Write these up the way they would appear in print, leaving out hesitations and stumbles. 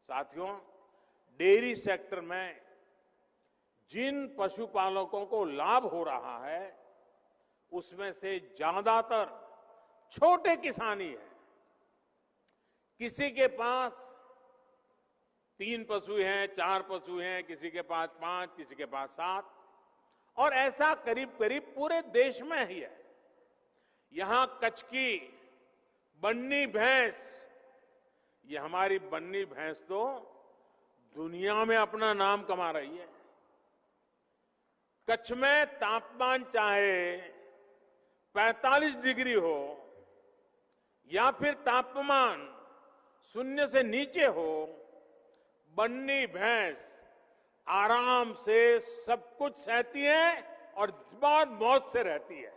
साथियों, dairy sector में जिन पशुपालकों को लाभ हो रहा है उसमें से ज्यादातर छोटे किसान ही है। किसी के पास 3 पशु हैं, 4 पशु हैं, किसी के पास 5, किसी के पास 7, और ऐसा करीब करीब पूरे देश में ही है। यहां कच्छ की बन्नी भैंस, ये हमारी बन्नी भैंस तो दुनिया में अपना नाम कमा रही है। कच्छ में तापमान चाहे 45 डिग्री हो या फिर तापमान 0 से नीचे हो, बन्नी भैंस आराम से सब कुछ सहती है और बहुत मौज से रहती है।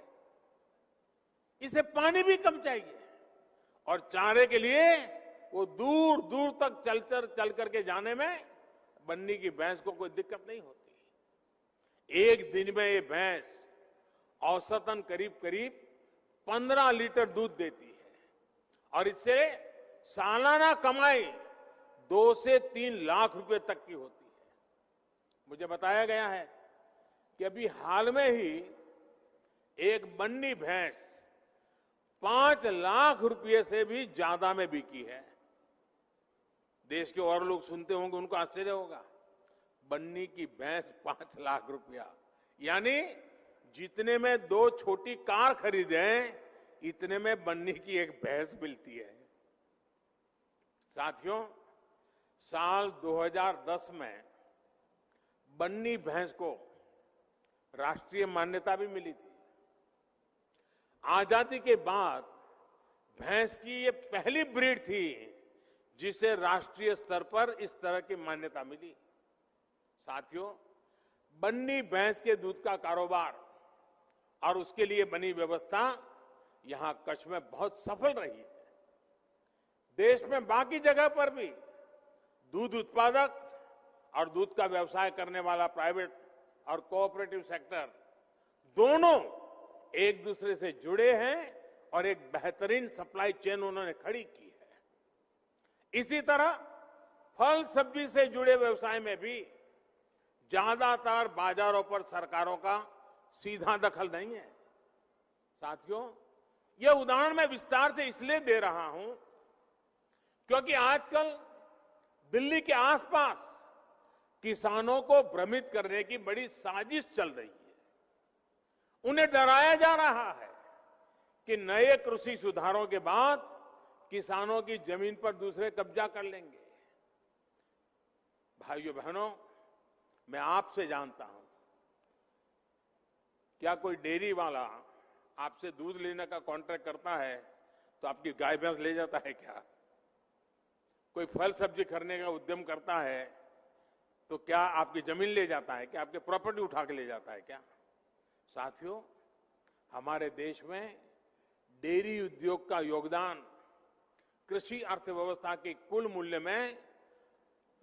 इसे पानी भी कम चाहिए और चारे के लिए वो दूर दूर तक चल करके जाने में बन्नी की भैंस को कोई दिक्कत नहीं होती। एक दिन में ये भैंस औसतन करीब करीब 15 लीटर दूध देती है और इससे सालाना कमाई 2 से 3 लाख रुपए तक की होती है। मुझे बताया गया है कि अभी हाल में ही एक बन्नी भैंस 5 लाख रुपए से भी ज्यादा में बिकी है। देश के और लोग सुनते होंगे, उनको आश्चर्य होगा, बन्नी की भैंस 5 लाख रुपया, यानी जितने में 2 छोटी कार खरीदे इतने में बन्नी की एक भैंस मिलती है। साथियों, साल 2010 में बन्नी भैंस को राष्ट्रीय मान्यता भी मिली थी। आजादी के बाद भैंस की ये पहली ब्रीड थी जिसे राष्ट्रीय स्तर पर इस तरह की मान्यता मिली। साथियों, बन्नी भैंस के दूध का कारोबार और उसके लिए बनी व्यवस्था यहां कच्छ में बहुत सफल रही है। देश में बाकी जगह पर भी दूध उत्पादक और दूध का व्यवसाय करने वाला प्राइवेट और कोऑपरेटिव सेक्टर दोनों एक दूसरे से जुड़े हैं और एक बेहतरीन सप्लाई चेन उन्होंने खड़ी की है। इसी तरह फल सब्जी से जुड़े व्यवसाय में भी ज्यादातर बाजारों पर सरकारों का सीधा दखल नहीं है। साथियों, यह उदाहरण मैं विस्तार से इसलिए दे रहा हूं क्योंकि आजकल दिल्ली के आसपास किसानों को भ्रमित करने की बड़ी साजिश चल रही है। उन्हें डराया जा रहा है कि नए कृषि सुधारों के बाद किसानों की जमीन पर दूसरे कब्जा कर लेंगे। भाइयों बहनों, मैं आपसे जानता हूं, क्या कोई डेयरी वाला आपसे दूध लेने का कॉन्ट्रैक्ट करता है तो आपकी गाय भैंस ले जाता है क्या? कोई फल सब्जी खरीदने का उद्यम करता है तो क्या आपकी जमीन ले जाता है क्या? आपकी प्रॉपर्टी उठा के ले जाता है क्या? साथियों, हमारे देश में डेयरी उद्योग का योगदान कृषि अर्थव्यवस्था के कुल मूल्य में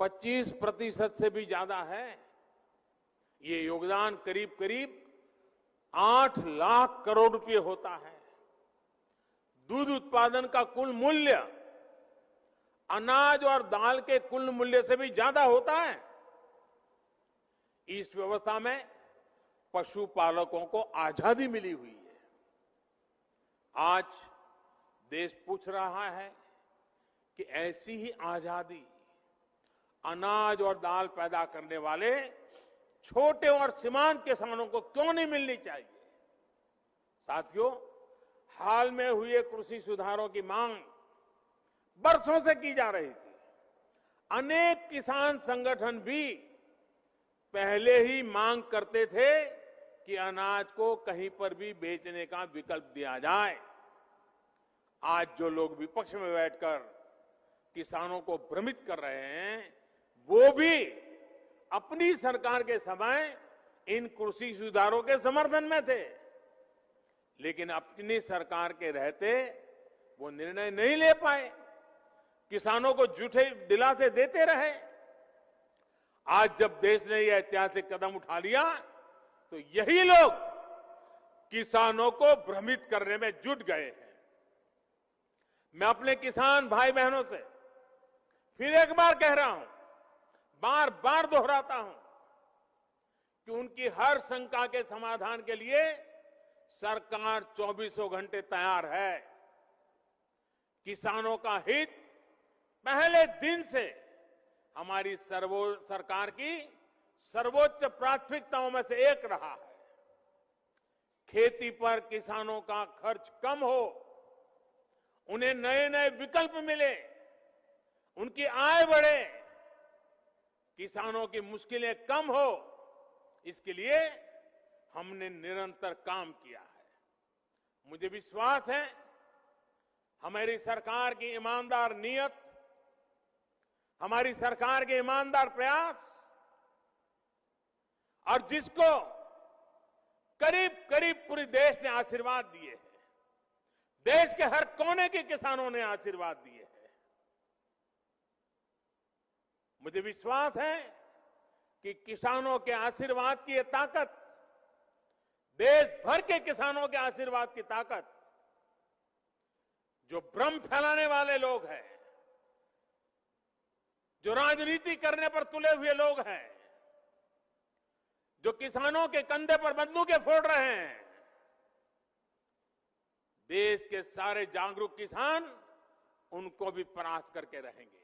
25% से भी ज्यादा है। ये योगदान करीब करीब 8 लाख करोड़ रुपए होता है। दूध उत्पादन का कुल मूल्य अनाज और दाल के कुल मूल्य से भी ज्यादा होता है। इस व्यवस्था में पशुपालकों को आजादी मिली हुई है। आज देश पूछ रहा है कि ऐसी ही आजादी अनाज और दाल पैदा करने वाले छोटे और सीमांत किसानों को क्यों नहीं मिलनी चाहिए? साथियों, हाल में हुए कृषि सुधारों की मांग बरसों से की जा रही थी। अनेक किसान संगठन भी पहले ही मांग करते थे कि अनाज को कहीं पर भी बेचने का विकल्प दिया जाए। आज जो लोग विपक्ष में बैठकर किसानों को भ्रमित कर रहे हैं, वो भी अपनी सरकार के समय इन कृषि सुधारों के समर्थन में थे, लेकिन अपनी सरकार के रहते वो निर्णय नहीं ले पाए, किसानों को झूठे दिलासे देते रहे। आज जब देश ने यह ऐतिहासिक कदम उठा लिया तो यही लोग किसानों को भ्रमित करने में जुट गए हैं। मैं अपने किसान भाई बहनों से फिर एक बार कह रहा हूं, बार बार दोहराता हूं कि उनकी हर शंका के समाधान के लिए सरकार 24 घंटे तैयार है। किसानों का हित पहले दिन से हमारी सरकार की सर्वोच्च प्राथमिकताओं में से एक रहा है। खेती पर किसानों का खर्च कम हो, उन्हें नए नए विकल्प मिले, उनकी आय बढ़े, किसानों की मुश्किलें कम हो, इसके लिए हमने निरंतर काम किया है। मुझे विश्वास है हमारी सरकार की ईमानदार नीयत, हमारी सरकार के ईमानदार प्रयास और जिसको करीब करीब पूरे देश ने आशीर्वाद दिए हैं, देश के हर कोने के किसानों ने आशीर्वाद दिए हैं। मुझे विश्वास है कि किसानों के आशीर्वाद की ये ताकत, देश भर के किसानों के आशीर्वाद की ताकत, जो भ्रम फैलाने वाले लोग हैं, जो राजनीति करने पर तुले हुए लोग हैं, जो किसानों के कंधे पर बंदूकें फोड़ रहे हैं, देश के सारे जागरूक किसान उनको भी परास्त करके रहेंगे।